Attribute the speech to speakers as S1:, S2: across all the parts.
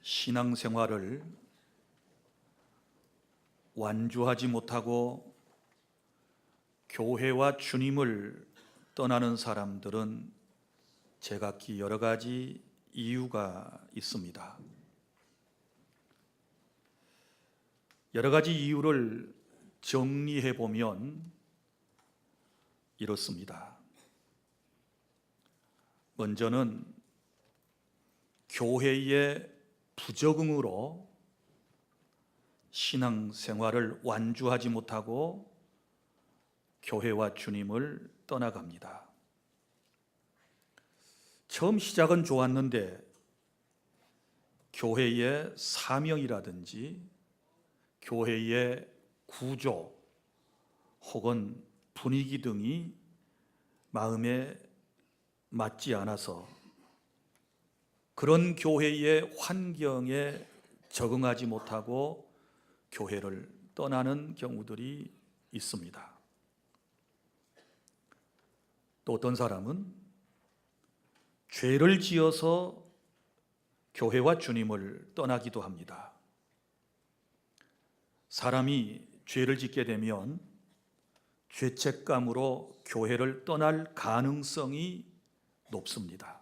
S1: 신앙생활을 완주하지 못하고 교회와 주님을 떠나는 사람들은 제각기 여러 가지 이유가 있습니다. 여러 가지 이유를 정리해 보면 이렇습니다. 먼저는 교회의 부적응으로 신앙생활을 완주하지 못하고 교회와 주님을 떠나갑니다. 처음 시작은 좋았는데 교회의 사명이라든지 교회의 구조 혹은 분위기 등이 마음에 맞지 않아서 그런 교회의 환경에 적응하지 못하고 교회를 떠나는 경우들이 있습니다. 또 어떤 사람은 죄를 지어서 교회와 주님을 떠나기도 합니다. 사람이 죄를 짓게 되면 죄책감으로 교회를 떠날 가능성이 높습니다.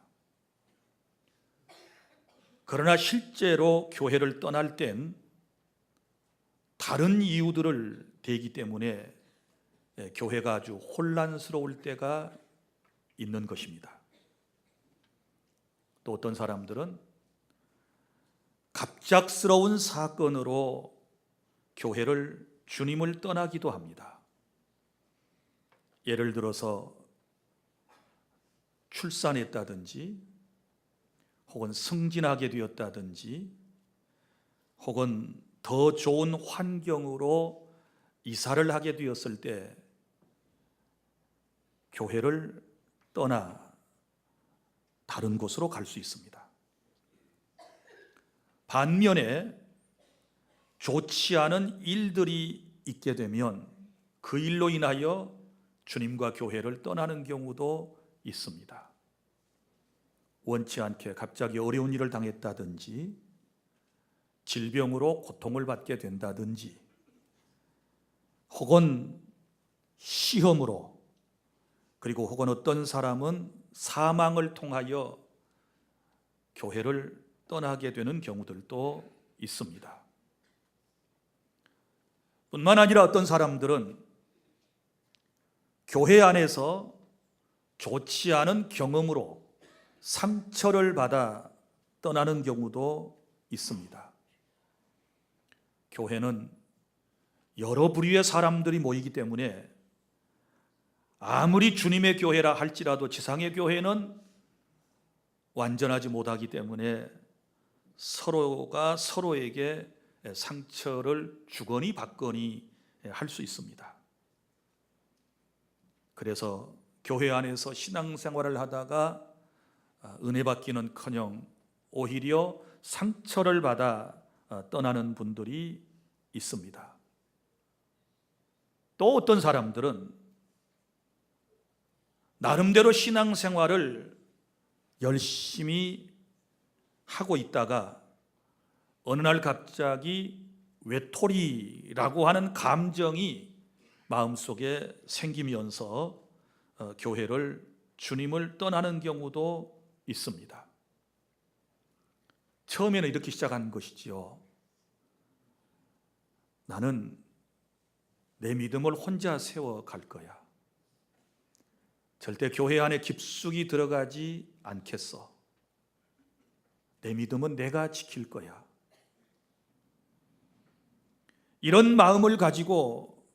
S1: 그러나 실제로 교회를 떠날 땐 다른 이유들을 대기 때문에 교회가 아주 혼란스러울 때가 있는 것입니다. 또 어떤 사람들은 갑작스러운 사건으로 교회를 주님을 떠나기도 합니다. 예를 들어서 출산했다든지 혹은 승진하게 되었다든지 혹은 더 좋은 환경으로 이사를 하게 되었을 때 교회를 떠나 다른 곳으로 갈 수 있습니다. 반면에 좋지 않은 일들이 있게 되면 그 일로 인하여 주님과 교회를 떠나는 경우도 있습니다. 원치 않게 갑자기 어려운 일을 당했다든지 질병으로 고통을 받게 된다든지 혹은 시험으로 그리고 혹은 어떤 사람은 사망을 통하여 교회를 떠나게 되는 경우들도 있습니다. 뿐만 아니라 어떤 사람들은 교회 안에서 좋지 않은 경험으로 상처를 받아 떠나는 경우도 있습니다. 교회는 여러 부류의 사람들이 모이기 때문에 아무리 주님의 교회라 할지라도 지상의 교회는 완전하지 못하기 때문에 서로가 서로에게 상처를 주거니 받거니 할 수 있습니다. 그래서 교회 안에서 신앙생활을 하다가 은혜 받기는커녕 오히려 상처를 받아 떠나는 분들이 있습니다. 또 어떤 사람들은 나름대로 신앙생활을 열심히 하고 있다가 어느 날 갑자기 외톨이라고 하는 감정이 마음속에 생기면서 교회를 주님을 떠나는 경우도 있습니다. 처음에는 이렇게 시작한 것이지요. 나는 내 믿음을 혼자 세워갈 거야. 절대 교회 안에 깊숙이 들어가지 않겠어. 내 믿음은 내가 지킬 거야. 이런 마음을 가지고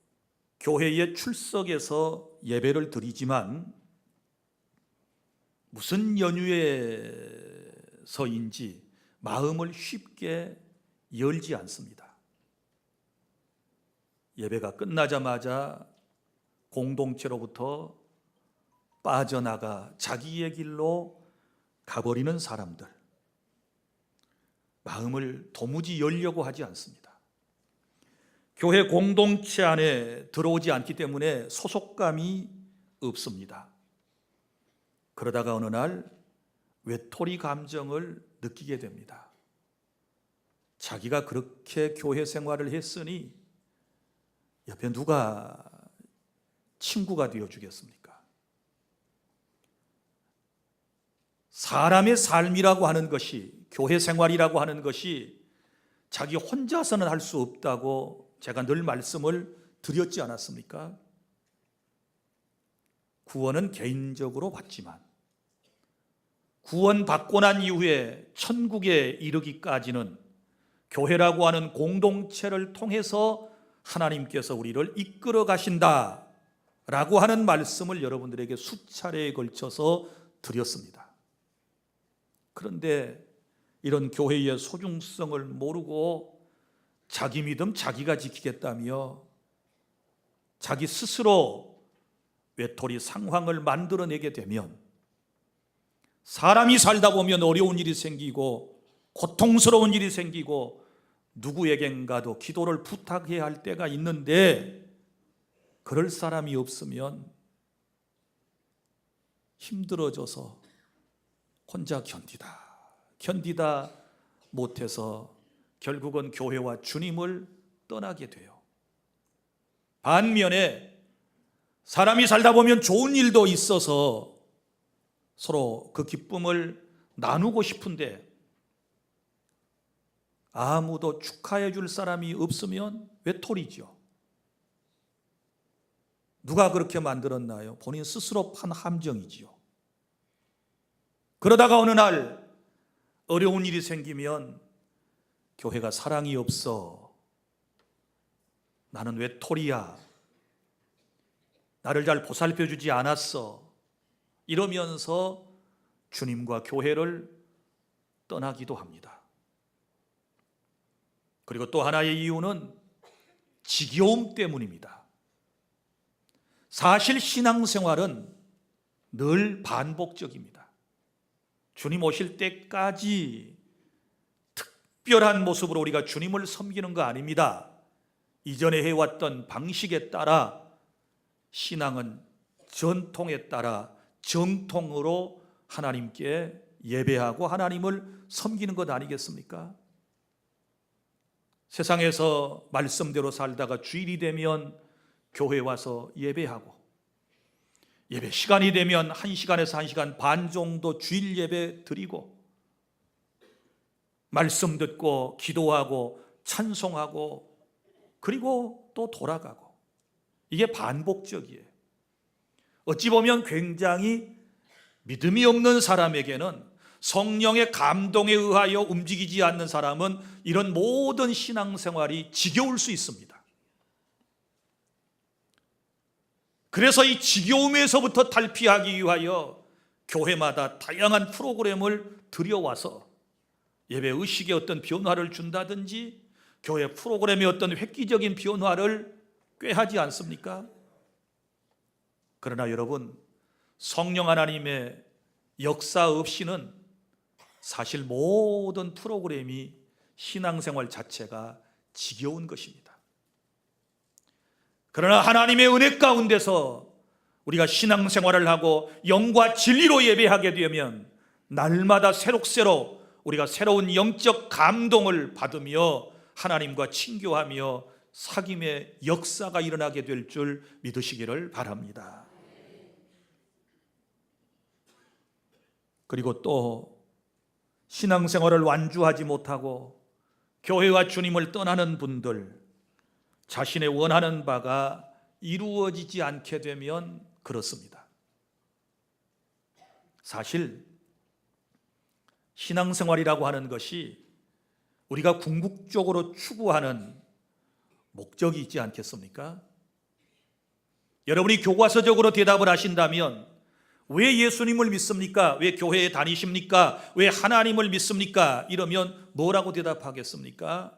S1: 교회에 출석해서 예배를 드리지만 무슨 연유에서인지 마음을 쉽게 열지 않습니다. 예배가 끝나자마자 공동체로부터 빠져나가 자기의 길로 가버리는 사람들, 마음을 도무지 열려고 하지 않습니다. 교회 공동체 안에 들어오지 않기 때문에 소속감이 없습니다. 그러다가 어느 날 외톨이 감정을 느끼게 됩니다. 자기가 그렇게 교회 생활을 했으니 옆에 누가 친구가 되어주겠습니까? 사람의 삶이라고 하는 것이, 교회 생활이라고 하는 것이 자기 혼자서는 할 수 없다고 제가 늘 말씀을 드렸지 않았습니까? 구원은 개인적으로 받지만 구원 받고 난 이후에 천국에 이르기까지는 교회라고 하는 공동체를 통해서 하나님께서 우리를 이끌어 가신다라고 하는 말씀을 여러분들에게 수차례에 걸쳐서 드렸습니다. 그런데 이런 교회의 소중성을 모르고 자기 믿음 자기가 지키겠다며 자기 스스로 외톨이 상황을 만들어내게 되면 사람이 살다 보면 어려운 일이 생기고 고통스러운 일이 생기고 누구에겐가도 기도를 부탁해야 할 때가 있는데 그럴 사람이 없으면 힘들어져서 혼자 견디다 못해서 결국은 교회와 주님을 떠나게 돼요. 반면에 사람이 살다 보면 좋은 일도 있어서 서로 그 기쁨을 나누고 싶은데 아무도 축하해 줄 사람이 없으면 외톨이죠. 누가 그렇게 만들었나요? 본인 스스로 판 함정이지요. 그러다가 어느 날 어려운 일이 생기면 교회가 사랑이 없어, 나는 외톨이야, 나를 잘 보살펴 주지 않았어, 이러면서 주님과 교회를 떠나기도 합니다. 그리고 또 하나의 이유는 지겨움 때문입니다. 사실 신앙생활은 늘 반복적입니다. 주님 오실 때까지 특별한 모습으로 우리가 주님을 섬기는 거 아닙니다. 이전에 해왔던 방식에 따라 신앙은 전통에 따라 정통으로 하나님께 예배하고 하나님을 섬기는 것 아니겠습니까? 세상에서 말씀대로 살다가 주일이 되면 교회 와서 예배하고 예배 시간이 되면 1시간에서 1시간 반 정도 주일 예배 드리고 말씀 듣고 기도하고 찬송하고 그리고 또 돌아가고, 이게 반복적이에요. 어찌 보면 굉장히 믿음이 없는 사람에게는, 성령의 감동에 의하여 움직이지 않는 사람은 이런 모든 신앙생활이 지겨울 수 있습니다. 그래서 이 지겨움에서부터 탈피하기 위하여 교회마다 다양한 프로그램을 들여와서 예배 의식에 어떤 변화를 준다든지 교회 프로그램의 어떤 획기적인 변화를 꾀하지 않습니까? 그러나 여러분, 성령 하나님의 역사 없이는 사실 모든 프로그램이, 신앙생활 자체가 지겨운 것입니다. 그러나 하나님의 은혜 가운데서 우리가 신앙생활을 하고 영과 진리로 예배하게 되면 날마다 새록새록 우리가 새로운 영적 감동을 받으며 하나님과 친교하며 사귐의 역사가 일어나게 될 줄 믿으시기를 바랍니다. 그리고 또 신앙생활을 완주하지 못하고 교회와 주님을 떠나는 분들, 자신의 원하는 바가 이루어지지 않게 되면 그렇습니다. 사실 신앙생활이라고 하는 것이 우리가 궁극적으로 추구하는 목적이 있지 않겠습니까? 여러분이 교과서적으로 대답을 하신다면 왜 예수님을 믿습니까? 왜 교회에 다니십니까? 왜 하나님을 믿습니까? 이러면 뭐라고 대답하겠습니까?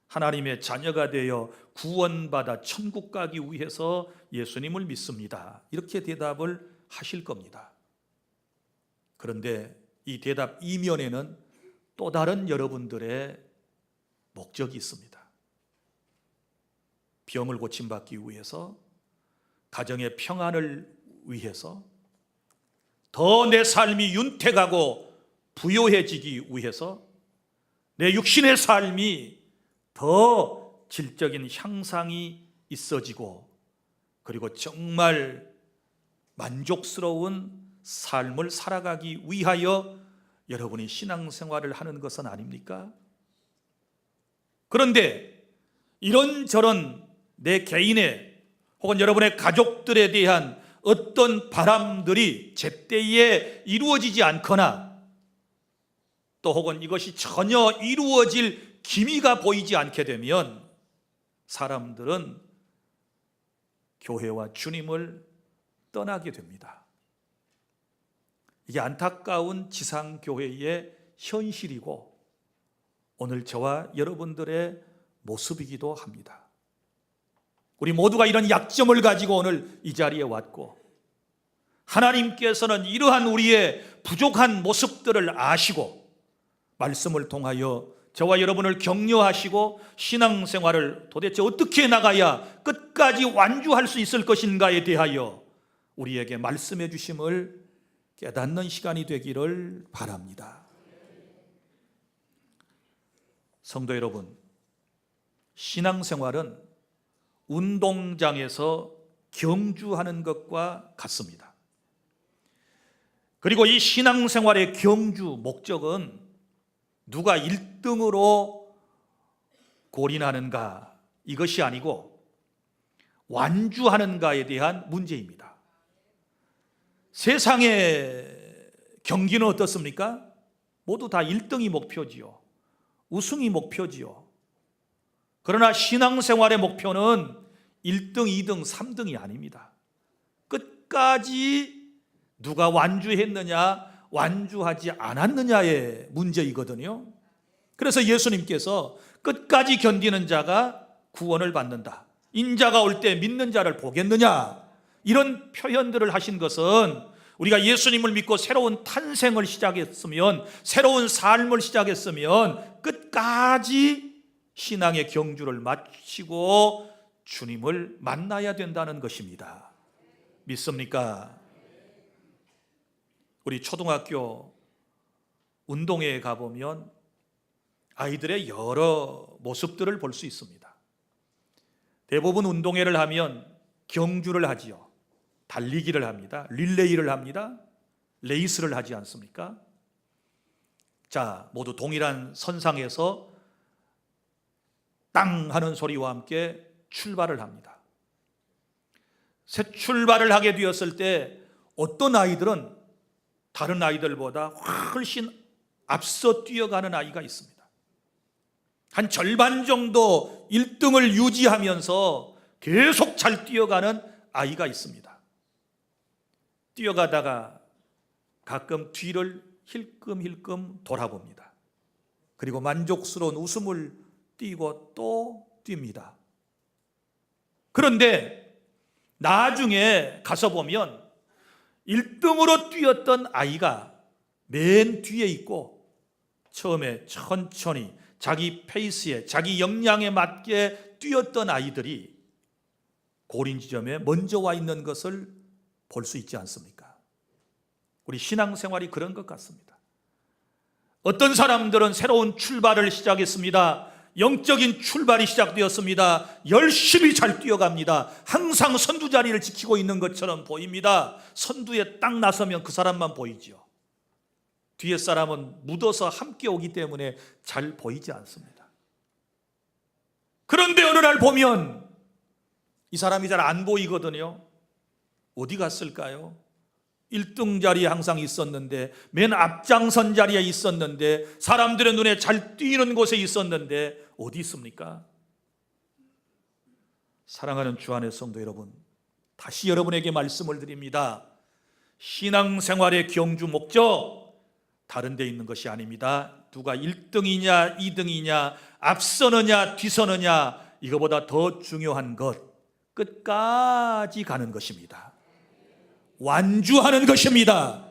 S1: 하나님의 자녀가 되어 구원받아 천국 가기 위해서 예수님을 믿습니다. 이렇게 대답을 하실 겁니다. 그런데 이 대답 이면에는 또 다른 여러분들의 목적이 있습니다. 병을 고침받기 위해서, 가정의 평안을 위해서, 더 내 삶이 윤택하고 부요해지기 위해서, 내 육신의 삶이 더 질적인 향상이 있어지고, 그리고 정말 만족스러운 삶을 살아가기 위하여 여러분이 신앙생활을 하는 것은 아닙니까? 그런데 이런저런 내 개인의 혹은 여러분의 가족들에 대한 어떤 바람들이 제때에 이루어지지 않거나, 또 혹은 이것이 전혀 이루어질 기미가 보이지 않게 되면 사람들은 교회와 주님을 떠나게 됩니다. 이게 안타까운 지상교회의 현실이고 오늘 저와 여러분들의 모습이기도 합니다. 우리 모두가 이런 약점을 가지고 오늘 이 자리에 왔고, 하나님께서는 이러한 우리의 부족한 모습들을 아시고 말씀을 통하여 저와 여러분을 격려하시고 신앙생활을 도대체 어떻게 나가야 끝까지 완주할 수 있을 것인가에 대하여 우리에게 말씀해 주심을 깨닫는 시간이 되기를 바랍니다. 성도 여러분, 신앙생활은 운동장에서 경주하는 것과 같습니다. 그리고 이 신앙생활의 경주 목적은 누가 1등으로 골인하는가, 이것이 아니고 완주하는가에 대한 문제입니다. 세상의 경기는 어떻습니까? 모두 다 1등이 목표지요. 우승이 목표지요. 그러나 신앙생활의 목표는 1등, 2등, 3등이 아닙니다. 끝까지 누가 완주했느냐, 완주하지 않았느냐의 문제이거든요. 그래서 예수님께서 끝까지 견디는 자가 구원을 받는다, 인자가 올 때 믿는 자를 보겠느냐, 이런 표현들을 하신 것은 우리가 예수님을 믿고 새로운 탄생을 시작했으면, 새로운 삶을 시작했으면 끝까지 신앙의 경주를 마치고 주님을 만나야 된다는 것입니다. 믿습니까? 우리 초등학교 운동회에 가보면 아이들의 여러 모습들을 볼 수 있습니다. 대부분 운동회를 하면 경주를 하지요. 달리기를 합니다. 릴레이를 합니다. 레이스를 하지 않습니까? 자, 모두 동일한 선상에서 땅 하는 소리와 함께 출발을 합니다. 새 출발을 하게 되었을 때 어떤 아이들은 다른 아이들보다 훨씬 앞서 뛰어가는 아이가 있습니다. 한 절반 정도 1등을 유지하면서 계속 잘 뛰어가는 아이가 있습니다. 뛰어가다가 가끔 뒤를 힐끔힐끔 돌아봅니다. 그리고 만족스러운 웃음을 띠고 또 뜁니다. 그런데 나중에 가서 보면 1등으로 뛰었던 아이가 맨 뒤에 있고, 처음에 천천히 자기 페이스에, 자기 역량에 맞게 뛰었던 아이들이 고린 지점에 먼저 와 있는 것을 볼 수 있지 않습니까? 우리 신앙생활이 그런 것 같습니다. 어떤 사람들은 새로운 출발을 시작했습니다. 영적인 출발이 시작되었습니다. 열심히 잘 뛰어갑니다. 항상 선두 자리를 지키고 있는 것처럼 보입니다. 선두에 딱 나서면 그 사람만 보이죠. 뒤에 사람은 묻어서 함께 오기 때문에 잘 보이지 않습니다. 그런데 어느 날 보면 이 사람이 잘 안 보이거든요. 어디 갔을까요? 1등 자리에 항상 있었는데, 맨 앞장선 자리에 있었는데, 사람들의 눈에 잘 띄는 곳에 있었는데 어디 있습니까? 사랑하는 주 안의 성도 여러분, 다시 여러분에게 말씀을 드립니다. 신앙생활의 경주 목적 다른 데 있는 것이 아닙니다. 누가 1등이냐 2등이냐, 앞서느냐 뒤서느냐, 이거보다 더 중요한 것, 끝까지 가는 것입니다. 완주하는 것입니다.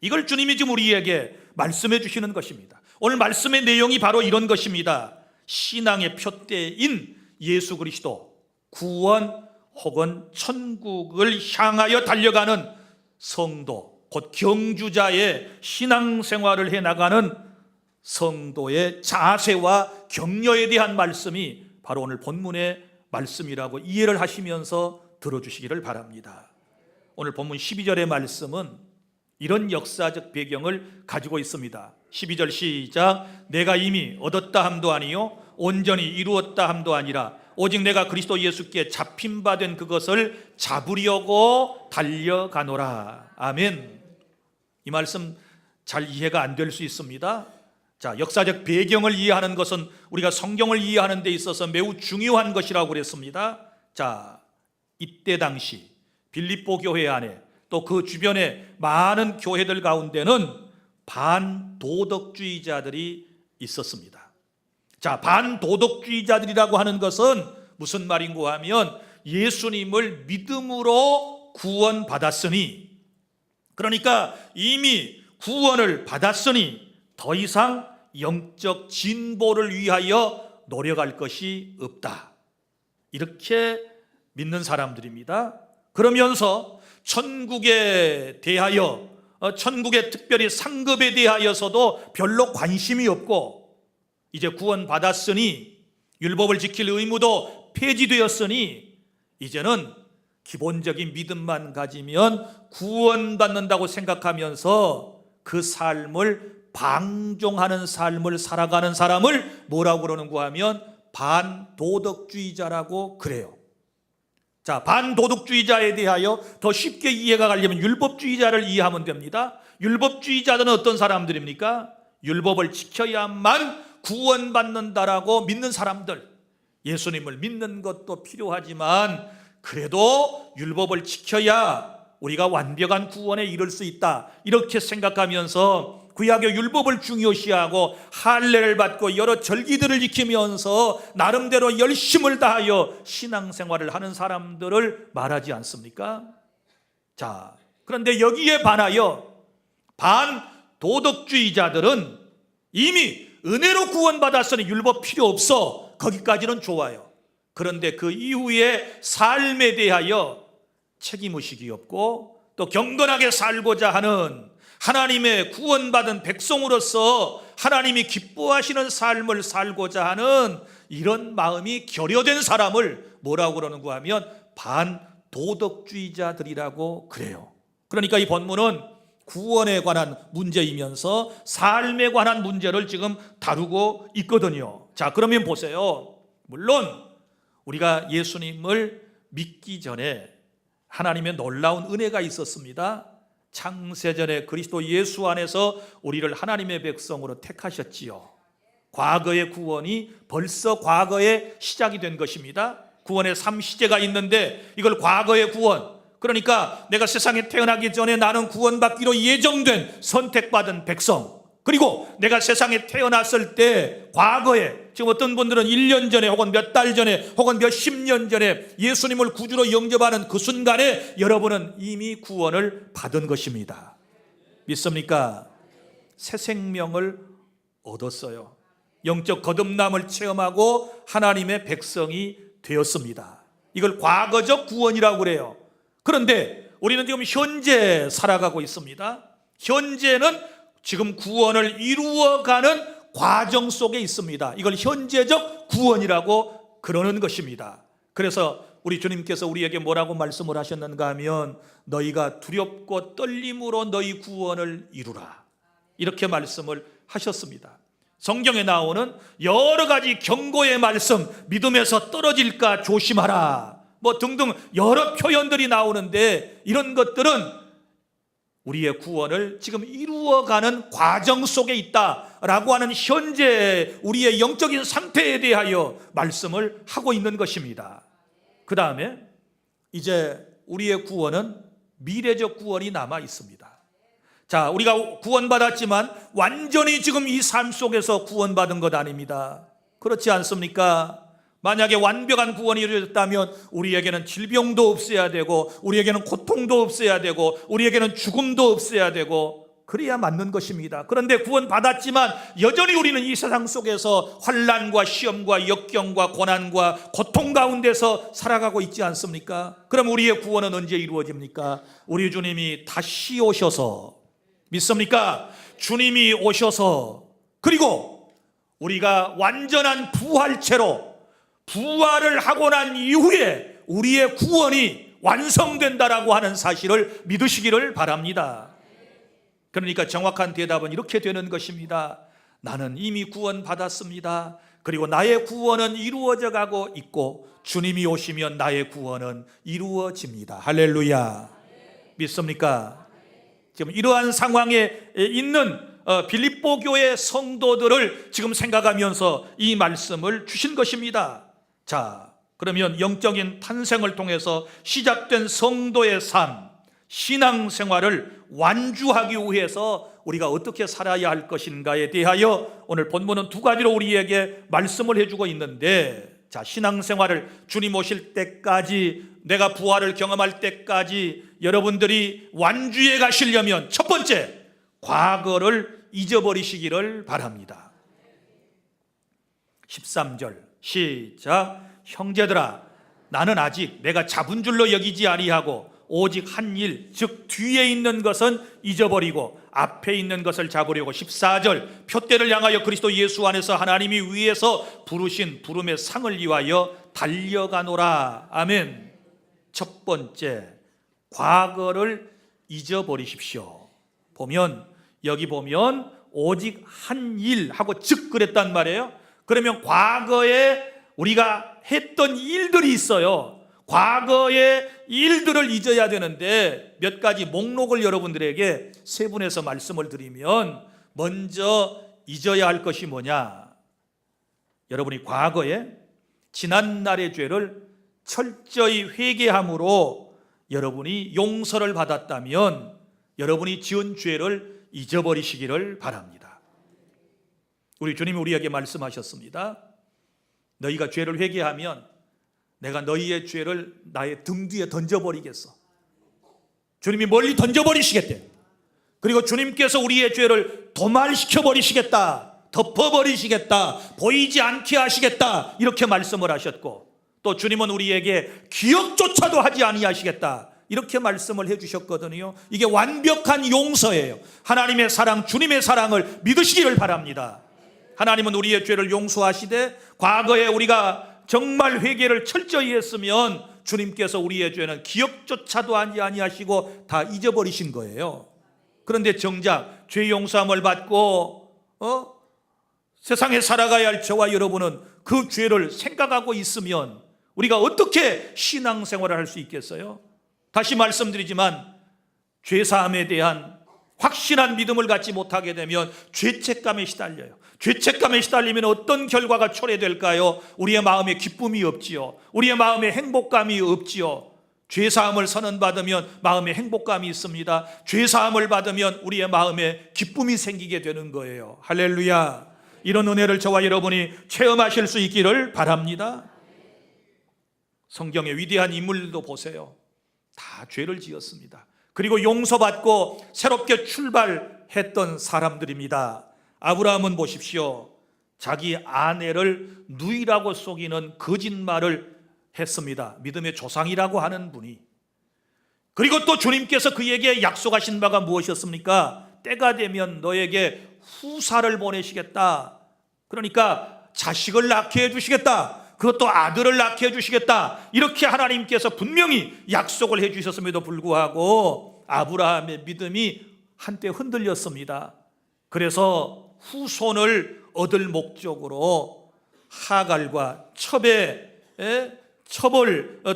S1: 이걸 주님이 지금 우리에게 말씀해 주시는 것입니다. 오늘 말씀의 내용이 바로 이런 것입니다. 신앙의 표대인 예수 그리스도, 구원 혹은 천국을 향하여 달려가는 성도, 곧 경주자의 신앙생활을 해나가는 성도의 자세와 격려에 대한 말씀이 바로 오늘 본문의 말씀이라고 이해를 하시면서 들어주시기를 바랍니다. 오늘 본문 12절의 말씀은 이런 역사적 배경을 가지고 있습니다. 12절 시작. 내가 이미 얻었다 함도 아니요 온전히 이루었다 함도 아니라 오직 내가 그리스도 예수께 잡힌 바 된 그것을 잡으려고 달려가노라. 아멘. 이 말씀 잘 이해가 안 될 수 있습니다. 자, 역사적 배경을 이해하는 것은 우리가 성경을 이해하는 데 있어서 매우 중요한 것이라고 그랬습니다. 자, 이때 당시 빌립보 교회 안에 또 그 주변의 많은 교회들 가운데는 반도덕주의자들이 있었습니다. 자, 반도덕주의자들이라고 하는 것은 무슨 말인고 하면 예수님을 믿음으로 구원받았으니, 그러니까 이미 구원을 받았으니 더 이상 영적 진보를 위하여 노력할 것이 없다, 이렇게 믿는 사람들입니다. 그러면서 천국에 대하여, 천국의 특별히 상급에 대하여서도 별로 관심이 없고, 이제 구원받았으니 율법을 지킬 의무도 폐지되었으니 이제는 기본적인 믿음만 가지면 구원받는다고 생각하면서 그 삶을 방종하는 삶을 살아가는 사람을 뭐라고 그러는가 하면 반도덕주의자라고 그래요. 자, 반도덕주의자에 대하여 더 쉽게 이해가 가려면 율법주의자를 이해하면 됩니다. 율법주의자들은 어떤 사람들입니까? 율법을 지켜야만 구원받는다라고 믿는 사람들. 예수님을 믿는 것도 필요하지만 그래도 율법을 지켜야 우리가 완벽한 구원에 이를 수 있다, 이렇게 생각하면서 구약의 율법을 중요시하고 할례를 받고 여러 절기들을 지키면서 나름대로 열심을 다하여 신앙생활을 하는 사람들을 말하지 않습니까? 자, 그런데 여기에 반하여 반도덕주의자들은 이미 은혜로 구원받았으니 율법 필요 없어, 거기까지는 좋아요. 그런데 그 이후의 삶에 대하여 책임의식이 없고 또 경건하게 살고자 하는, 하나님의 구원받은 백성으로서 하나님이 기뻐하시는 삶을 살고자 하는 이런 마음이 결여된 사람을 뭐라고 그러는가 하면 반도덕주의자들이라고 그래요. 그러니까 이 본문은 구원에 관한 문제이면서 삶에 관한 문제를 지금 다루고 있거든요. 자, 그러면 보세요. 물론 우리가 예수님을 믿기 전에 하나님의 놀라운 은혜가 있었습니다. 창세전에 그리스도 예수 안에서 우리를 하나님의 백성으로 택하셨지요. 과거의 구원이 벌써 과거에 시작이 된 것입니다. 구원의 3시제가 있는데 이걸 과거의 구원, 그러니까 내가 세상에 태어나기 전에 나는 구원받기로 예정된 선택받은 백성, 그리고 내가 세상에 태어났을 때 과거에, 지금 어떤 분들은 1년 전에 혹은 몇 달 전에 혹은 몇 십 년 전에 예수님을 구주로 영접하는 그 순간에 여러분은 이미 구원을 받은 것입니다. 믿습니까? 새 생명을 얻었어요. 영적 거듭남을 체험하고 하나님의 백성이 되었습니다. 이걸 과거적 구원이라고 그래요. 그런데 우리는 지금 현재 살아가고 있습니다. 현재는 지금 구원을 이루어가는 과정 속에 있습니다. 이걸 현재적 구원이라고 그러는 것입니다. 그래서 우리 주님께서 우리에게 뭐라고 말씀을 하셨는가 하면 너희가 두렵고 떨림으로 너희 구원을 이루라, 이렇게 말씀을 하셨습니다. 성경에 나오는 여러 가지 경고의 말씀, 믿음에서 떨어질까 조심하라 뭐 등등 여러 표현들이 나오는데 이런 것들은 우리의 구원을 지금 이루어가는 과정 속에 있다라고 하는 현재 우리의 영적인 상태에 대하여 말씀을 하고 있는 것입니다. 그 다음에 이제 우리의 구원은 미래적 구원이 남아 있습니다. 자, 우리가 구원받았지만 완전히 지금 이 삶 속에서 구원받은 것 아닙니다. 그렇지 않습니까? 만약에 완벽한 구원이 이루어졌다면 우리에게는 질병도 없어야 되고 우리에게는 고통도 없어야 되고 우리에게는 죽음도 없어야 되고 그래야 맞는 것입니다. 그런데 구원받았지만 여전히 우리는 이 세상 속에서 환난과 시험과 역경과 고난과 고통 가운데서 살아가고 있지 않습니까? 그럼 우리의 구원은 언제 이루어집니까? 우리 주님이 다시 오셔서, 믿습니까? 주님이 오셔서 그리고 우리가 완전한 부활체로 부활을 하고 난 이후에 우리의 구원이 완성된다라고 하는 사실을 믿으시기를 바랍니다. 그러니까 정확한 대답은 이렇게 되는 것입니다. 나는 이미 구원받았습니다. 그리고 나의 구원은 이루어져 가고 있고 주님이 오시면 나의 구원은 이루어집니다. 할렐루야. 믿습니까? 지금 이러한 상황에 있는 빌립보 교회 성도들을 지금 생각하면서 이 말씀을 주신 것입니다. 자, 그러면 영적인 탄생을 통해서 시작된 성도의 삶, 신앙생활을 완주하기 위해서 우리가 어떻게 살아야 할 것인가에 대하여 오늘 본문은 두 가지로 우리에게 말씀을 해주고 있는데, 자, 신앙생활을 주님 오실 때까지, 내가 부활을 경험할 때까지 여러분들이 완주해 가시려면 첫 번째, 과거를 잊어버리시기를 바랍니다. 13절 시작. 형제들아, 나는 아직 내가 잡은 줄로 여기지 아니하고 오직 한 일, 즉 뒤에 있는 것은 잊어버리고 앞에 있는 것을 잡으려고. 14절 표대를 향하여 그리스도 예수 안에서 하나님이 위에서 부르신 부름의 상을 위하여 달려가노라. 아멘. 첫 번째, 과거를 잊어버리십시오. 여기 보면 오직 한 일 하고 즉 그랬단 말이에요. 그러면 과거에 우리가 했던 일들이 있어요. 과거의 일들을 잊어야 되는데 몇 가지 목록을 여러분들에게 세분해서 말씀을 드리면, 먼저 잊어야 할 것이 뭐냐? 여러분이 과거에 지난날의 죄를 철저히 회개함으로 여러분이 용서를 받았다면 여러분이 지은 죄를 잊어버리시기를 바랍니다. 우리 주님이 우리에게 말씀하셨습니다. 너희가 죄를 회개하면 내가 너희의 죄를 나의 등 뒤에 던져버리겠어. 주님이 멀리 던져버리시겠대. 그리고 주님께서 우리의 죄를 도말시켜버리시겠다, 덮어버리시겠다, 보이지 않게 하시겠다, 이렇게 말씀을 하셨고, 또 주님은 우리에게 기억조차도 하지 아니하시겠다, 이렇게 말씀을 해주셨거든요. 이게 완벽한 용서예요. 하나님의 사랑, 주님의 사랑을 믿으시기를 바랍니다. 하나님은 우리의 죄를 용서하시되, 과거에 우리가 정말 회개를 철저히 했으면 주님께서 우리의 죄는 기억조차도 하지 아니하시고 다 잊어버리신 거예요. 그런데 정작 죄 용서함을 받고 세상에 살아가야 할 저와 여러분은 그 죄를 생각하고 있으면 우리가 어떻게 신앙생활을 할 수 있겠어요? 다시 말씀드리지만 죄사함에 대한 확실한 믿음을 갖지 못하게 되면 죄책감에 시달려요. 죄책감에 시달리면 어떤 결과가 초래될까요? 우리의 마음에 기쁨이 없지요. 우리의 마음에 행복감이 없지요. 죄사함을 선언받으면 마음에 행복감이 있습니다. 죄사함을 받으면 우리의 마음에 기쁨이 생기게 되는 거예요. 할렐루야. 이런 은혜를 저와 여러분이 체험하실 수 있기를 바랍니다. 성경의 위대한 인물들도 보세요. 다 죄를 지었습니다. 그리고 용서받고 새롭게 출발했던 사람들입니다. 아브라함은 보십시오. 자기 아내를 누이라고 속이는 거짓말을 했습니다. 믿음의 조상이라고 하는 분이. 그리고 또 주님께서 그에게 약속하신 바가 무엇이었습니까? 때가 되면 너에게 후사를 보내시겠다. 그러니까 자식을 낳게 해주시겠다. 그것도 아들을 낳게 해주시겠다. 이렇게 하나님께서 분명히 약속을 해주셨음에도 불구하고 아브라함의 믿음이 한때 흔들렸습니다. 그래서 후손을 얻을 목적으로 하갈과 첩을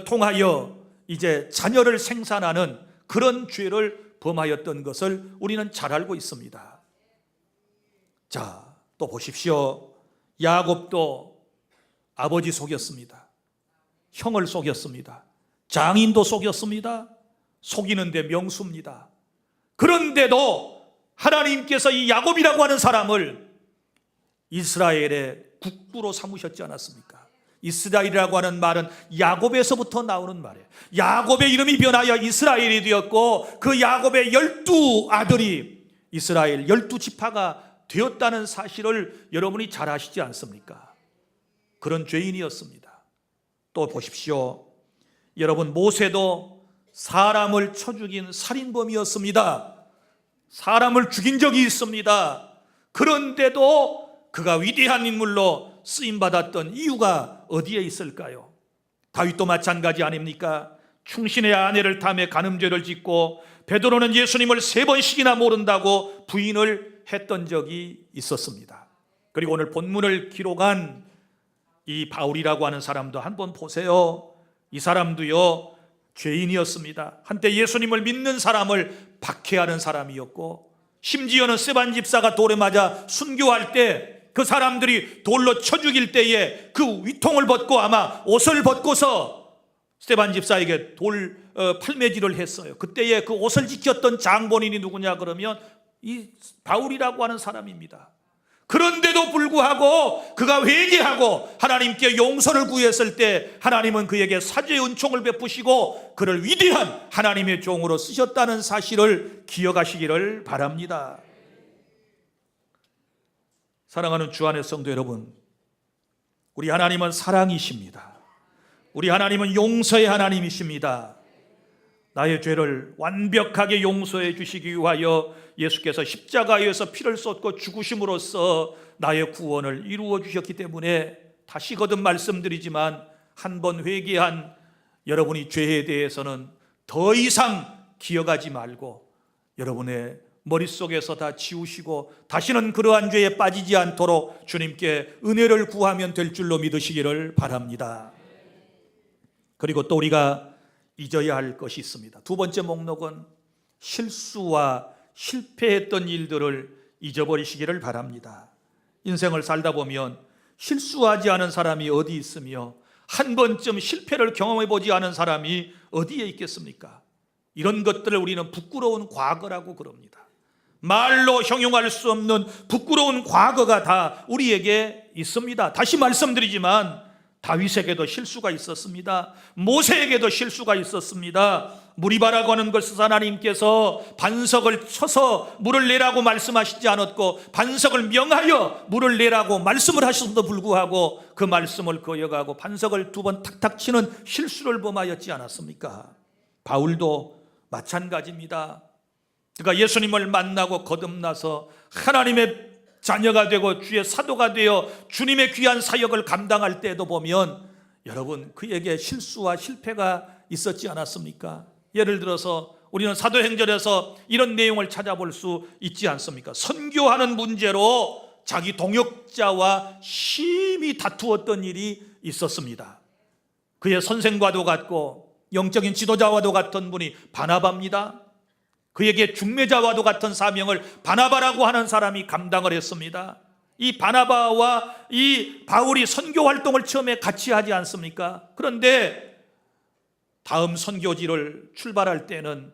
S1: 통하여 이제 자녀를 생산하는 그런 죄를 범하였던 것을 우리는 잘 알고 있습니다. 자, 또 보십시오. 야곱도 아버지 속였습니다. 형을 속였습니다. 장인도 속였습니다. 속이는데 명수입니다. 그런데도 하나님께서 이 야곱이라고 하는 사람을 이스라엘의 국부로 삼으셨지 않았습니까? 이스라엘이라고 하는 말은 야곱에서부터 나오는 말이에요. 야곱의 이름이 변하여 이스라엘이 되었고 그 야곱의 12아들이 이스라엘 12지파가 되었다는 사실을 여러분이 잘 아시지 않습니까? 그런 죄인이었습니다. 또 보십시오. 여러분, 모세도 사람을 쳐 죽인 살인범이었습니다. 사람을 죽인 적이 있습니다. 그런데도 그가 위대한 인물로 쓰임받았던 이유가 어디에 있을까요? 다윗도 마찬가지 아닙니까? 충신의 아내를 탐해 간음죄를 짓고 베드로는 예수님을 3번씩이나 모른다고 부인을 했던 적이 있었습니다. 그리고 오늘 본문을 기록한 이 바울이라고 하는 사람도 한번 보세요. 이 사람도요 죄인이었습니다. 한때 예수님을 믿는 사람을 박해하는 사람이었고, 심지어는 스데반 집사가 돌에 맞아 순교할 때 그 사람들이 돌로 쳐 죽일 때에 그 위통을 벗고 아마 옷을 벗고서 스데반 집사에게 돌 팔매질을 했어요. 그때에 그 옷을 지켰던 장본인이 누구냐 그러면 이 바울이라고 하는 사람입니다. 그런데도 불구하고 그가 회개하고 하나님께 용서를 구했을 때 하나님은 그에게 사죄의 은총을 베푸시고 그를 위대한 하나님의 종으로 쓰셨다는 사실을 기억하시기를 바랍니다. 사랑하는 주 안의 성도 여러분, 우리 하나님은 사랑이십니다. 우리 하나님은 용서의 하나님이십니다. 나의 죄를 완벽하게 용서해 주시기 위하여 예수께서 십자가에서 피를 쏟고 죽으심으로써 나의 구원을 이루어 주셨기 때문에 다시 거듭 말씀드리지만 한 번 회개한 여러분이 죄에 대해서는 더 이상 기억하지 말고 여러분의 머릿속에서 다 지우시고 다시는 그러한 죄에 빠지지 않도록 주님께 은혜를 구하면 될 줄로 믿으시기를 바랍니다. 그리고 또 우리가 잊어야 할 것이 있습니다. 두 번째 목록은 실수와 실패했던 일들을 잊어버리시기를 바랍니다. 인생을 살다 보면 실수하지 않은 사람이 어디 있으며 한 번쯤 실패를 경험해 보지 않은 사람이 어디에 있겠습니까? 이런 것들을 우리는 부끄러운 과거라고 그럽니다. 말로 형용할 수 없는 부끄러운 과거가 다 우리에게 있습니다. 다시 말씀드리지만 다윗에게도 실수가 있었습니다. 모세에게도 실수가 있었습니다. 무리바라고 하는 것은 하나님께서 반석을 쳐서 물을 내라고 말씀하시지 않았고 반석을 명하여 물을 내라고 말씀을 하셨음에도 불구하고 그 말씀을 거역하고 반석을 2번 탁탁 치는 실수를 범하였지 않았습니까? 바울도 마찬가지입니다. 그가 예수님을 만나고 거듭나서 하나님의 자녀가 되고 주의 사도가 되어 주님의 귀한 사역을 감당할 때도 보면 여러분 그에게 실수와 실패가 있었지 않았습니까? 예를 들어서 우리는 사도행전에서 이런 내용을 찾아볼 수 있지 않습니까? 선교하는 문제로 자기 동역자와 심히 다투었던 일이 있었습니다. 그의 선생과도 같고 영적인 지도자와도 같은 분이 바나바입니다. 그에게 중매자와도 같은 사명을 바나바라고 하는 사람이 감당을 했습니다. 이 바나바와 이 바울이 선교 활동을 처음에 같이 하지 않습니까? 그런데 다음 선교지를 출발할 때는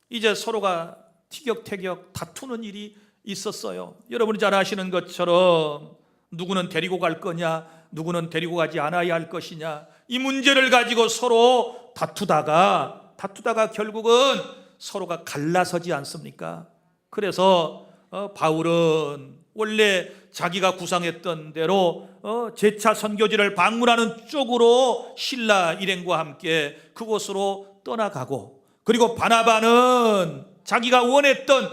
S1: 이제 서로가 티격태격 다투는 일이 있었어요. 여러분이 잘 아시는 것처럼 누구는 데리고 갈 거냐, 누구는 데리고 가지 않아야 할 것이냐, 이 문제를 가지고 서로 다투다가 결국은 서로가 갈라서지 않습니까? 그래서 바울은 원래 자기가 구상했던 대로 제차 선교지를 방문하는 쪽으로 신라 일행과 함께 그곳으로 떠나가고, 그리고 바나바는 자기가 원했던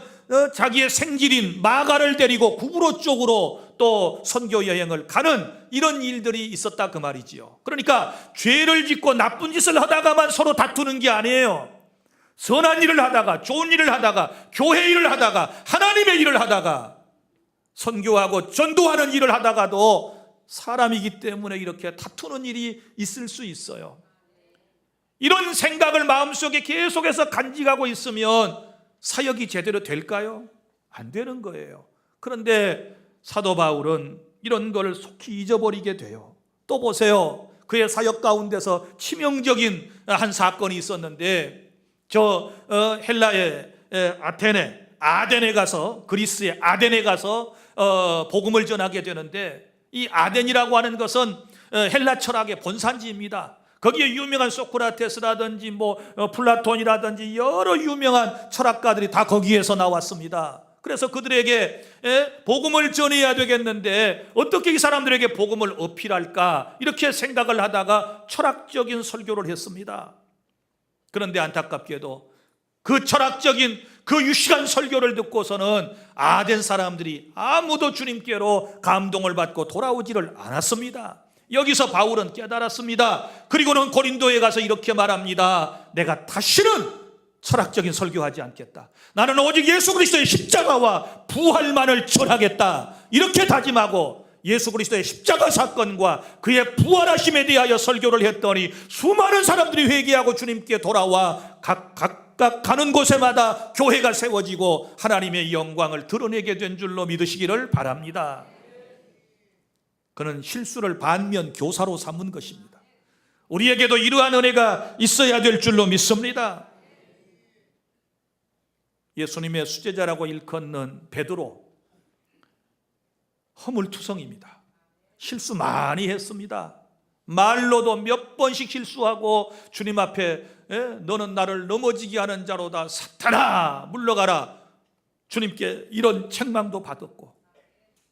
S1: 자기의 생질인 마가를 데리고 구브로 쪽으로 또 선교 여행을 가는 이런 일들이 있었다 그 말이지요. 그러니까 죄를 짓고 나쁜 짓을 하다가만 서로 다투는 게 아니에요. 선한 일을 하다가, 좋은 일을 하다가, 교회 일을 하다가, 하나님의 일을 하다가, 선교하고 전도하는 일을 하다가도 사람이기 때문에 이렇게 다투는 일이 있을 수 있어요. 이런 생각을 마음속에 계속해서 간직하고 있으면 사역이 제대로 될까요? 안 되는 거예요. 그런데 사도 바울은 이런 걸 속히 잊어버리게 돼요. 또 보세요. 그의 사역 가운데서 치명적인 한 사건이 있었는데, 헬라의 아덴에 가서, 그리스의 아덴에 가서 복음을 전하게 되는데, 이 아덴이라고 하는 것은 헬라 철학의 본산지입니다. 거기에 유명한 소크라테스라든지 플라톤이라든지 여러 유명한 철학가들이 다 거기에서 나왔습니다. 그래서 그들에게 복음을 전해야 되겠는데 어떻게 이 사람들에게 복음을 어필할까, 이렇게 생각을 하다가 철학적인 설교를 했습니다. 그런데 안타깝게도 그 철학적인 그 유식한 설교를 듣고서는 아덴 사람들이 아무도 주님께로 감동을 받고 돌아오지를 않았습니다. 여기서 바울은 깨달았습니다. 그리고는 고린도에 가서 이렇게 말합니다. 내가 다시는 철학적인 설교하지 않겠다. 나는 오직 예수 그리스도의 십자가와 부활만을 전하겠다. 이렇게 다짐하고 예수 그리스도의 십자가 사건과 그의 부활하심에 대하여 설교를 했더니 수많은 사람들이 회개하고 주님께 돌아와 각각 가는 곳에마다 교회가 세워지고 하나님의 영광을 드러내게 된 줄로 믿으시기를 바랍니다. 그는 실수를 반면 교사로 삼은 것입니다. 우리에게도 이러한 은혜가 있어야 될 줄로 믿습니다. 예수님의 수제자라고 일컫는 베드로, 허물투성입니다. 실수 많이 했습니다. 말로도 몇 번씩 실수하고 주님 앞에 너는 나를 넘어지게 하는 자로다, 사탄아 물러가라, 주님께 이런 책망도 받았고,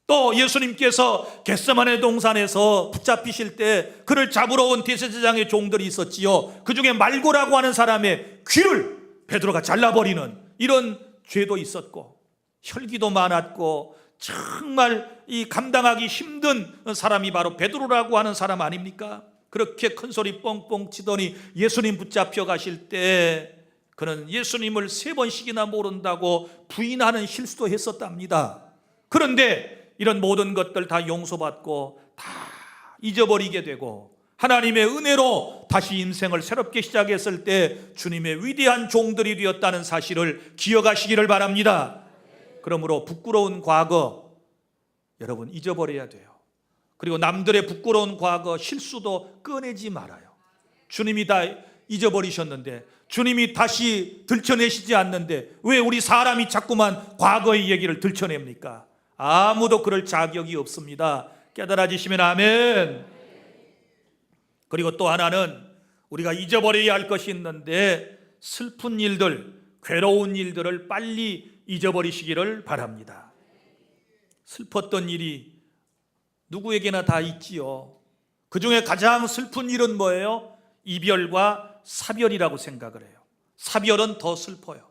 S1: 또 예수님께서 겟세마네 동산에서 붙잡히실 때 그를 잡으러 온 대제사장의 종들이 있었지요. 그 중에 말고라고 하는 사람의 귀를 베드로가 잘라버리는 이런 죄도 있었고, 혈기도 많았고 정말 이 감당하기 힘든 사람이 바로 베드로라고 하는 사람 아닙니까? 그렇게 큰 소리 뻥뻥 치더니 예수님 붙잡혀 가실 때 그는 예수님을 3번씩이나 모른다고 부인하는 실수도 했었답니다. 그런데 이런 모든 것들 다 용서받고 다 잊어버리게 되고 하나님의 은혜로 다시 인생을 새롭게 시작했을 때 주님의 위대한 종들이 되었다는 사실을 기억하시기를 바랍니다. 그러므로 부끄러운 과거 여러분 잊어버려야 돼요. 그리고 남들의 부끄러운 과거 실수도 꺼내지 말아요. 주님이 다 잊어버리셨는데, 주님이 다시 들춰내시지 않는데 왜 우리 사람이 자꾸만 과거의 얘기를 들춰냅니까? 아무도 그럴 자격이 없습니다. 깨달아지시면 아멘. 그리고 또 하나는 우리가 잊어버려야 할 것이 있는데, 슬픈 일들, 괴로운 일들을 빨리 잊어버리시기를 바랍니다. 슬펐던 일이 누구에게나 다 있지요. 그 중에 가장 슬픈 일은 뭐예요? 이별과 사별이라고 생각을 해요. 사별은 더 슬퍼요.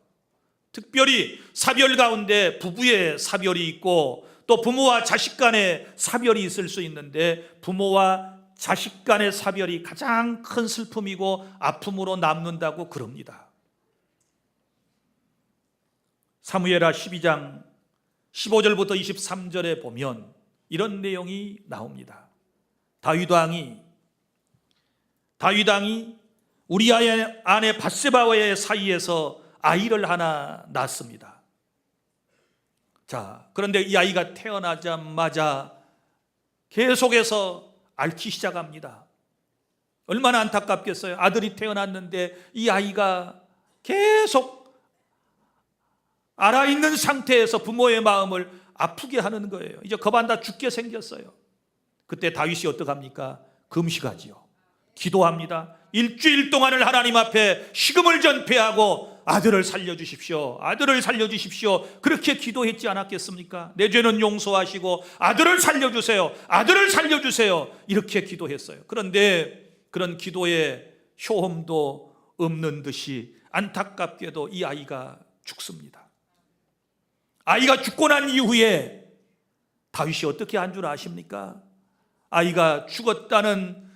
S1: 특별히 사별 가운데 부부의 사별이 있고 또 부모와 자식 간의 사별이 있을 수 있는데, 부모와 자식 간의 사별이 가장 큰 슬픔이고 아픔으로 남는다고 그럽니다. 사무엘하 12장 15절부터 23절에 보면 이런 내용이 나옵니다. 다윗 왕이 우리아의 아내 밧세바와의 사이에서 아이를 하나 낳습니다. 자, 그런데 이 아이가 태어나자마자 계속해서 앓기 시작합니다. 얼마나 안타깝겠어요. 아들이 태어났는데 이 아이가 계속 알아있는 상태에서 부모의 마음을 아프게 하는 거예요. 이제 겁안다 죽게 생겼어요. 그때 다윗이 어떡합니까? 금식하지요. 기도합니다. 일주일 동안을 하나님 앞에 식음을 전폐하고 아들을 살려주십시오, 아들을 살려주십시오, 그렇게 기도했지 않았겠습니까? 내 죄는 용서하시고 아들을 살려주세요, 아들을 살려주세요, 이렇게 기도했어요. 그런데 그런 기도의 효험도 없는 듯이 안타깝게도 이 아이가 죽습니다. 아이가 죽고 난 이후에 다윗이 어떻게 한 줄 아십니까? 아이가 죽었다는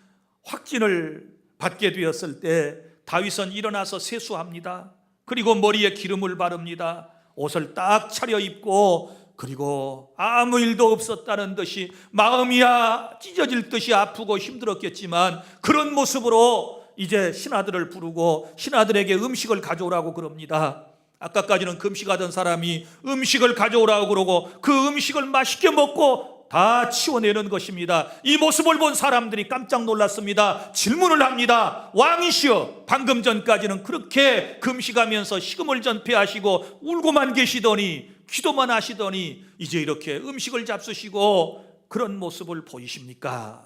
S1: 확진을 받게 되었을 때 다윗은 일어나서 세수합니다. 그리고 머리에 기름을 바릅니다. 옷을 딱 차려입고, 그리고 아무 일도 없었다는 듯이, 마음이야 찢어질 듯이 아프고 힘들었겠지만 그런 모습으로 이제 신하들을 부르고 신하들에게 음식을 가져오라고 그럽니다. 아까까지는 금식하던 사람이 음식을 가져오라고 그러고 그 음식을 맛있게 먹고 다 치워내는 것입니다. 이 모습을 본 사람들이 깜짝 놀랐습니다. 질문을 합니다. 왕이시여, 방금 전까지는 그렇게 금식하면서 식음을 전폐하시고 울고만 계시더니, 기도만 하시더니 이제 이렇게 음식을 잡수시고 그런 모습을 보이십니까?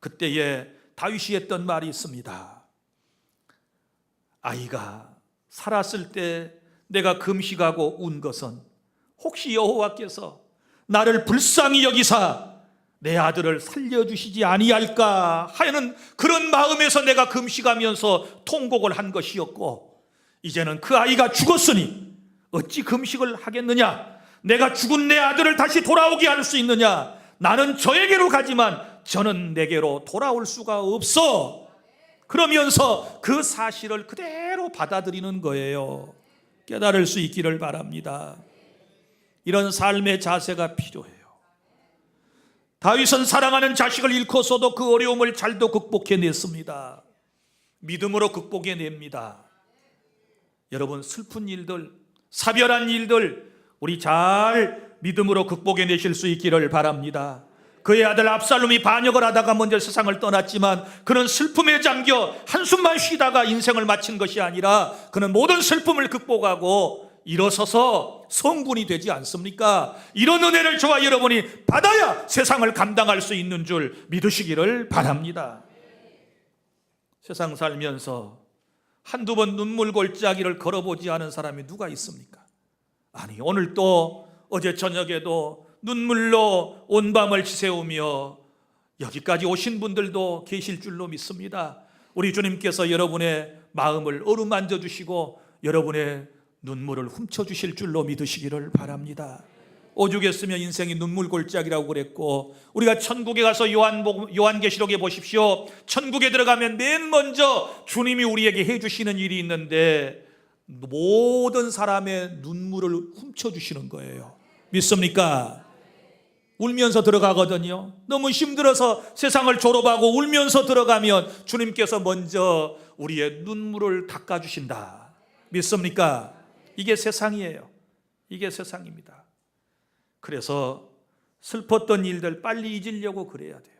S1: 그때에 다윗이 했던 말이 있습니다. 아이가 살았을 때 내가 금식하고 운 것은 혹시 여호와께서 나를 불쌍히 여기사 내 아들을 살려주시지 아니할까 하는 그런 마음에서 내가 금식하면서 통곡을 한 것이었고, 이제는 그 아이가 죽었으니 어찌 금식을 하겠느냐? 내가 죽은 내 아들을 다시 돌아오게 할 수 있느냐? 나는 저에게로 가지만 저는 내게로 돌아올 수가 없어. 그러면서 그 사실을 그대로 받아들이는 거예요. 깨달을 수 있기를 바랍니다. 이런 삶의 자세가 필요해요. 다윗은 사랑하는 자식을 잃고서도 그 어려움을 잘도 극복해냈습니다. 믿음으로 극복해냅니다. 여러분, 슬픈 일들, 사별한 일들 우리 잘 믿음으로 극복해내실 수 있기를 바랍니다. 그의 아들 압살롬이 반역을 하다가 먼저 세상을 떠났지만 그는 슬픔에 잠겨 한숨만 쉬다가 인생을 마친 것이 아니라 그는 모든 슬픔을 극복하고 일어서서 성군이 되지 않습니까? 이런 은혜를 저와 여러분이 받아야 세상을 감당할 수 있는 줄 믿으시기를 바랍니다. 세상 살면서 한두 번 눈물 골짜기를 걸어보지 않은 사람이 누가 있습니까? 아니, 오늘 또 어제 저녁에도 눈물로 온 밤을 지새우며 여기까지 오신 분들도 계실 줄로 믿습니다. 우리 주님께서 여러분의 마음을 어루만져 주시고 여러분의 눈물을 훔쳐주실 줄로 믿으시기를 바랍니다. 오죽했으면 인생이 눈물 골짜기라고 그랬고, 우리가 천국에 가서 요한계시록에 보십시오. 천국에 들어가면 맨 먼저 주님이 우리에게 해주시는 일이 있는데 모든 사람의 눈물을 훔쳐주시는 거예요. 믿습니까? 울면서 들어가거든요. 너무 힘들어서 세상을 졸업하고 울면서 들어가면 주님께서 먼저 우리의 눈물을 닦아주신다. 믿습니까? 이게 세상이에요. 이게 세상입니다. 그래서 슬펐던 일들 빨리 잊으려고 그래야 돼요.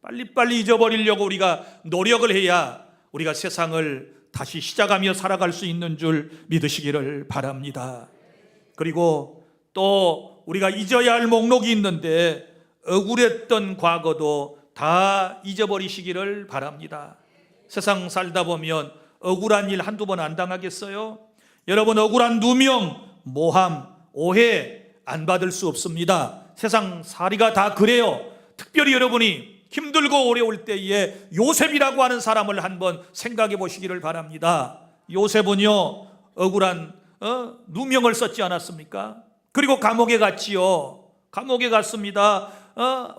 S1: 빨리빨리 잊어버리려고 우리가 노력을 해야 우리가 세상을 다시 시작하며 살아갈 수 있는 줄 믿으시기를 바랍니다. 그리고 또 우리가 잊어야 할 목록이 있는데 억울했던 과거도 다 잊어버리시기를 바랍니다. 세상 살다 보면 억울한 일 한두 번 안 당하겠어요? 여러분, 억울한 누명, 모함, 오해 안 받을 수 없습니다. 세상 살이가 다 그래요. 특별히 여러분이 힘들고 어려울 때에 요셉이라고 하는 사람을 한번 생각해 보시기를 바랍니다. 요셉은요, 억울한 누명을 썼지 않았습니까? 그리고 감옥에 갔지요. 감옥에 갔습니다.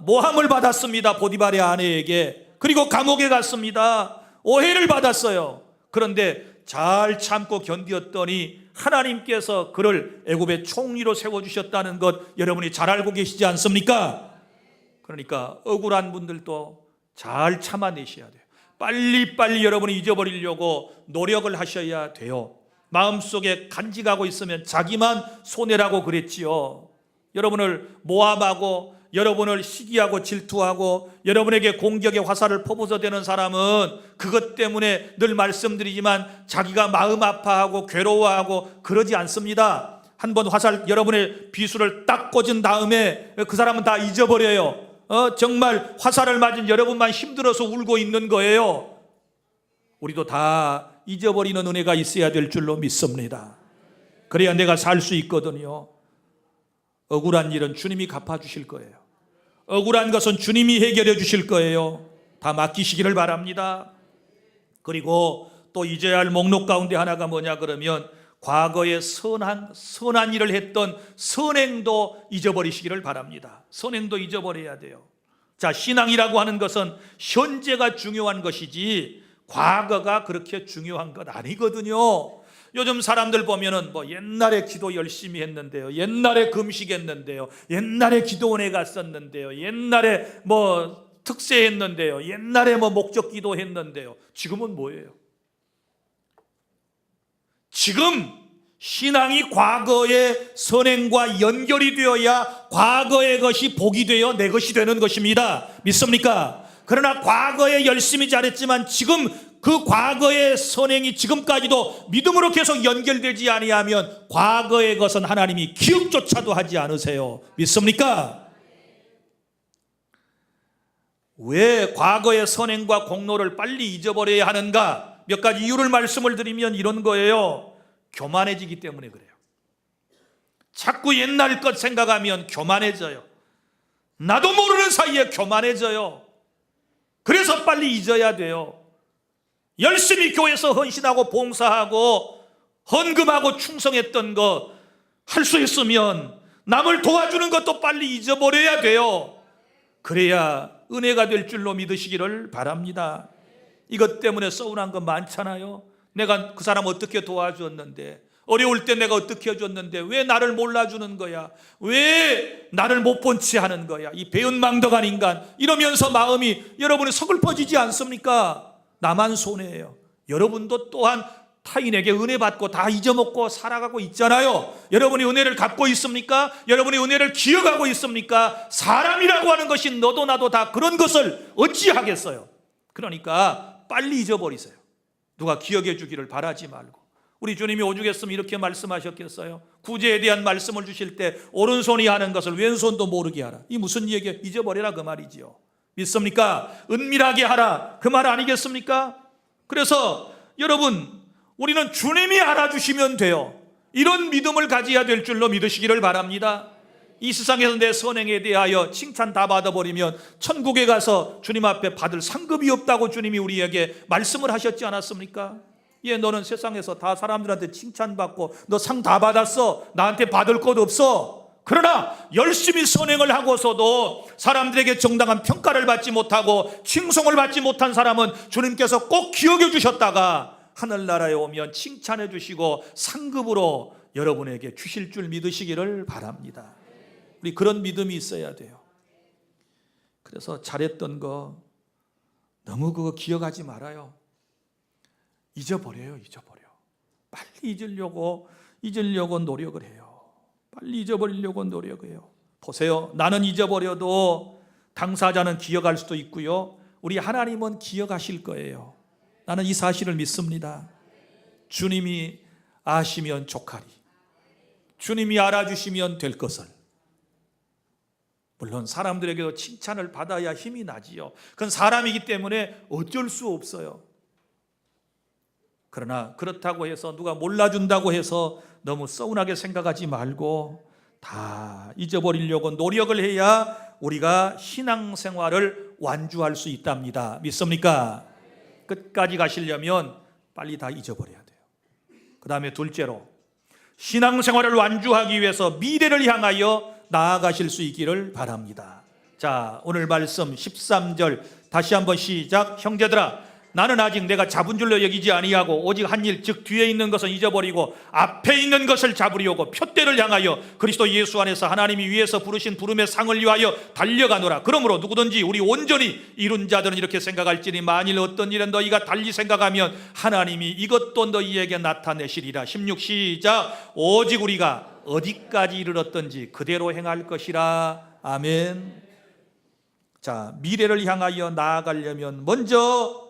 S1: 모함을 받았습니다. 보디발의 아내에게. 그리고 감옥에 갔습니다. 오해를 받았어요. 그런데 잘 참고 견디었더니 하나님께서 그를 애굽의 총리로 세워주셨다는 것 여러분이 잘 알고 계시지 않습니까? 그러니까 억울한 분들도 잘 참아내셔야 돼요. 빨리빨리 여러분이 잊어버리려고 노력을 하셔야 돼요. 마음속에 간직하고 있으면 자기만 손해라고 그랬지요. 여러분을 모함하고 여러분을 시기하고 질투하고 여러분에게 공격의 화살을 퍼부어대는 사람은 그것 때문에 늘 말씀드리지만 자기가 마음 아파하고 괴로워하고 그러지 않습니다. 한번 화살 여러분의 비수를 딱 꽂은 다음에 그 사람은 다 잊어버려요. 정말 화살을 맞은 여러분만 힘들어서 울고 있는 거예요. 우리도 다 잊어버리는 은혜가 있어야 될 줄로 믿습니다. 그래야 내가 살 수 있거든요. 억울한 일은 주님이 갚아주실 거예요. 억울한 것은 주님이 해결해 주실 거예요. 다 맡기시기를 바랍니다. 그리고 또 잊어야 할 목록 가운데 하나가 뭐냐 그러면 과거에 선한 일을 했던 선행도 잊어버리시기를 바랍니다. 선행도 잊어버려야 돼요. 자, 신앙이라고 하는 것은 현재가 중요한 것이지 과거가 그렇게 중요한 것 아니거든요. 요즘 사람들 보면은 뭐 옛날에 기도 열심히 했는데요, 옛날에 금식했는데요, 옛날에 기도원에 갔었는데요, 옛날에 뭐 특세했는데요, 옛날에 뭐 목적 기도했는데요. 지금은 뭐예요? 지금 신앙이 과거의 선행과 연결이 되어야 과거의 것이 복이 되어 내 것이 되는 것입니다. 믿습니까? 그러나 과거에 열심히 잘했지만 지금 그 과거의 선행이 지금까지도 믿음으로 계속 연결되지 아니하면 과거의 것은 하나님이 기억조차도 하지 않으세요. 믿습니까? 왜 과거의 선행과 공로를 빨리 잊어버려야 하는가? 몇 가지 이유를 말씀을 드리면 이런 거예요. 교만해지기 때문에 그래요. 자꾸 옛날 것 생각하면 교만해져요. 나도 모르는 사이에 교만해져요. 그래서 빨리 잊어야 돼요. 열심히 교회에서 헌신하고 봉사하고 헌금하고 충성했던 거 할 수 있으면 남을 도와주는 것도 빨리 잊어버려야 돼요. 그래야 은혜가 될 줄로 믿으시기를 바랍니다. 이것 때문에 서운한 거 많잖아요. 내가 그 사람 어떻게 도와주었는데, 어려울 때 내가 어떻게 해줬는데 왜 나를 몰라주는 거야? 왜 나를 못 본 채 하는 거야? 이 배은망덕한 인간, 이러면서 마음이 여러분이 서글퍼지지 않습니까? 나만 손해예요. 여러분도 또한 타인에게 은혜 받고 다 잊어먹고 살아가고 있잖아요. 여러분이 은혜를 갚고 있습니까? 여러분이 은혜를 기억하고 있습니까? 사람이라고 하는 것이 너도 나도 다 그런 것을 어찌하겠어요? 그러니까 빨리 잊어버리세요. 누가 기억해 주기를 바라지 말고. 우리 주님이 오죽했으면 이렇게 말씀하셨겠어요? 구제에 대한 말씀을 주실 때 오른손이 하는 것을 왼손도 모르게 하라. 이 무슨 얘기예요? 잊어버려라 그 말이지요. 믿습니까? 은밀하게 하라 그 말 아니겠습니까? 그래서 여러분, 우리는 주님이 알아주시면 돼요. 이런 믿음을 가져야 될 줄로 믿으시기를 바랍니다. 이 세상에서 내 선행에 대하여 칭찬 다 받아버리면 천국에 가서 주님 앞에 받을 상급이 없다고 주님이 우리에게 말씀을 하셨지 않았습니까? 예, 너는 세상에서 다 사람들한테 칭찬받고 너 상 다 받았어. 나한테 받을 것 없어. 그러나 열심히 선행을 하고서도 사람들에게 정당한 평가를 받지 못하고 칭송을 받지 못한 사람은 주님께서 꼭 기억해 주셨다가 하늘나라에 오면 칭찬해 주시고 상급으로 여러분에게 주실 줄 믿으시기를 바랍니다. 우리 그런 믿음이 있어야 돼요. 그래서 잘했던 거 너무 그거 기억하지 말아요. 잊어버려요. 빨리 잊으려고 노력을 해요. 빨리 잊어버리려고 노력을 해요. 보세요. 나는 잊어버려도 당사자는 기억할 수도 있고요. 우리 하나님은 기억하실 거예요. 나는 이 사실을 믿습니다. 주님이 아시면 족하리. 주님이 알아주시면 될 것을. 물론 사람들에게도 칭찬을 받아야 힘이 나지요. 그건 사람이기 때문에 어쩔 수 없어요. 그러나 그렇다고 해서 누가 몰라준다고 해서 너무 서운하게 생각하지 말고 다 잊어버리려고 노력을 해야 우리가 신앙생활을 완주할 수 있답니다. 믿습니까? 끝까지 가시려면 빨리 다 잊어버려야 돼요. 그 다음에 둘째로, 신앙생활을 완주하기 위해서 미래를 향하여 나아가실 수 있기를 바랍니다. 자, 오늘 말씀 13절 다시 한번 시작. 형제들아, 나는 아직 내가 잡은 줄로 여기지 아니하고 오직 한 일, 즉 뒤에 있는 것은 잊어버리고 앞에 있는 것을 잡으려고 표대를 향하여 그리스도 예수 안에서 하나님이 위에서 부르신 부름의 상을 위하여 달려가노라. 그러므로 누구든지 우리 온전히 이룬 자들은 이렇게 생각할지니 만일 어떤 일은 너희가 달리 생각하면 하나님이 이것도 너희에게 나타내시리라. 16 시작. 오직 우리가 어디까지 이르렀든지 그대로 행할 것이라. 아멘. 자, 미래를 향하여 나아가려면 먼저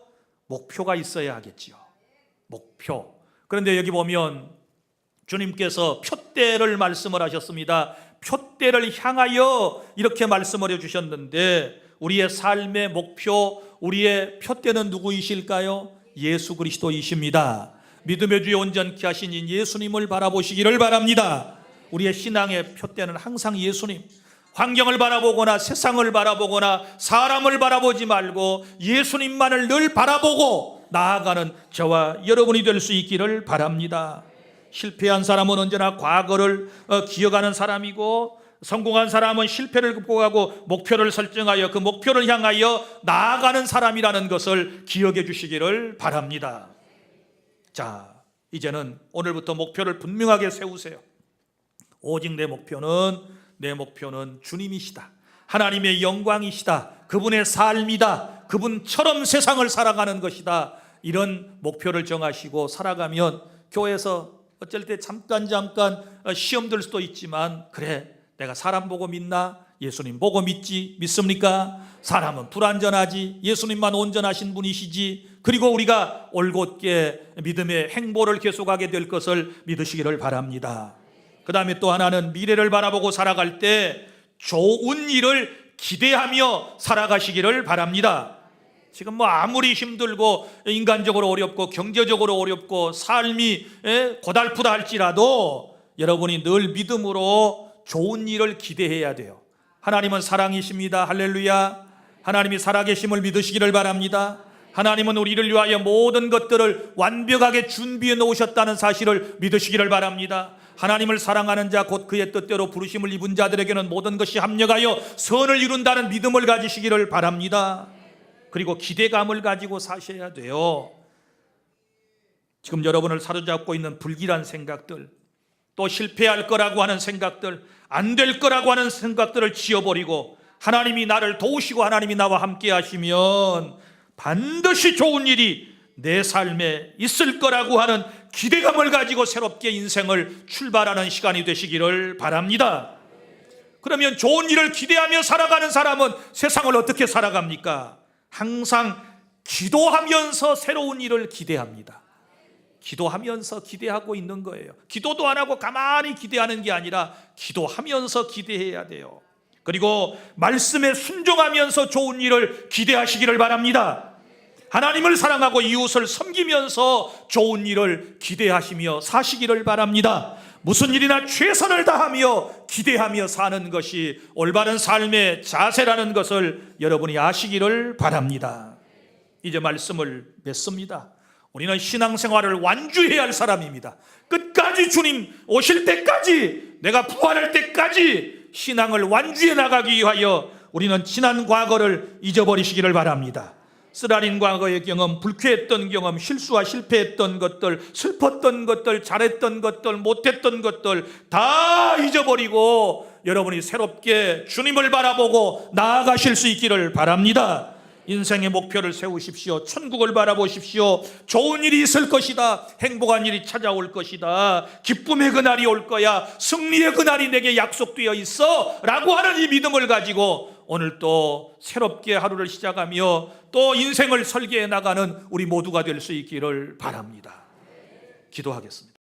S1: 목표가 있어야 하겠지요. 목표. 그런데 여기 보면 주님께서 표대를 말씀을 하셨습니다. 표대를 향하여 이렇게 말씀을 해주셨는데 우리의 삶의 목표, 우리의 표대는 누구이실까요? 예수 그리스도이십니다. 믿음의 주에 온전케 하신 예수님을 바라보시기를 바랍니다. 우리의 신앙의 표대는 항상 예수님. 환경을 바라보거나 세상을 바라보거나 사람을 바라보지 말고 예수님만을 늘 바라보고 나아가는 저와 여러분이 될 수 있기를 바랍니다. 실패한 사람은 언제나 과거를 기억하는 사람이고 성공한 사람은 실패를 극복하고 목표를 설정하여 그 목표를 향하여 나아가는 사람이라는 것을 기억해 주시기를 바랍니다. 자, 이제는 오늘부터 목표를 분명하게 세우세요. 오직 내 목표는 주님이시다. 하나님의 영광이시다. 그분의 삶이다. 그분처럼 세상을 살아가는 것이다. 이런 목표를 정하시고 살아가면 교회에서 어쩔 때 잠깐 시험 들 수도 있지만 그래, 내가 사람 보고 믿나? 예수님 보고 믿지. 믿습니까? 사람은 불완전하지. 예수님만 온전하신 분이시지. 그리고 우리가 올곧게 믿음의 행보를 계속하게 될 것을 믿으시기를 바랍니다. 그 다음에 또 하나는 미래를 바라보고 살아갈 때 좋은 일을 기대하며 살아가시기를 바랍니다. 지금 아무리 힘들고 인간적으로 어렵고 경제적으로 어렵고 삶이 고달프다 할지라도 여러분이 늘 믿음으로 좋은 일을 기대해야 돼요. 하나님은 사랑이십니다. 할렐루야. 하나님이 살아계심을 믿으시기를 바랍니다. 하나님은 우리를 위하여 모든 것들을 완벽하게 준비해 놓으셨다는 사실을 믿으시기를 바랍니다. 하나님을 사랑하는 자 곧 그의 뜻대로 부르심을 입은 자들에게는 모든 것이 합력하여 선을 이룬다는 믿음을 가지시기를 바랍니다. 그리고 기대감을 가지고 사셔야 돼요. 지금 여러분을 사로잡고 있는 불길한 생각들, 또 실패할 거라고 하는 생각들, 안 될 거라고 하는 생각들을 지워버리고 하나님이 나를 도우시고 하나님이 나와 함께 하시면 반드시 좋은 일이 내 삶에 있을 거라고 하는 기대감을 가지고 새롭게 인생을 출발하는 시간이 되시기를 바랍니다. 그러면 좋은 일을 기대하며 살아가는 사람은 세상을 어떻게 살아갑니까? 항상 기도하면서 새로운 일을 기대합니다. 기도하면서 기대하고 있는 거예요. 기도도 안 하고 가만히 기대하는 게 아니라 기도하면서 기대해야 돼요. 그리고 말씀에 순종하면서 좋은 일을 기대하시기를 바랍니다. 하나님을 사랑하고 이웃을 섬기면서 좋은 일을 기대하시며 사시기를 바랍니다. 무슨 일이나 최선을 다하며 기대하며 사는 것이 올바른 삶의 자세라는 것을 여러분이 아시기를 바랍니다. 이제 말씀을 맺습니다. 우리는 신앙생활을 완주해야 할 사람입니다. 끝까지 주님 오실 때까지, 내가 부활할 때까지 신앙을 완주해 나가기 위하여 우리는 지난 과거를 잊어버리시기를 바랍니다. 쓰라린 과거의 경험, 불쾌했던 경험, 실수와 실패했던 것들, 슬펐던 것들, 잘했던 것들, 못했던 것들 다 잊어버리고 여러분이 새롭게 주님을 바라보고 나아가실 수 있기를 바랍니다. 인생의 목표를 세우십시오. 천국을 바라보십시오. 좋은 일이 있을 것이다. 행복한 일이 찾아올 것이다. 기쁨의 그날이 올 거야. 승리의 그날이 내게 약속되어 있어 라고 하는 이 믿음을 가지고 오늘 또 새롭게 하루를 시작하며 또 인생을 설계해 나가는 우리 모두가 될 수 있기를 바랍니다. 기도하겠습니다.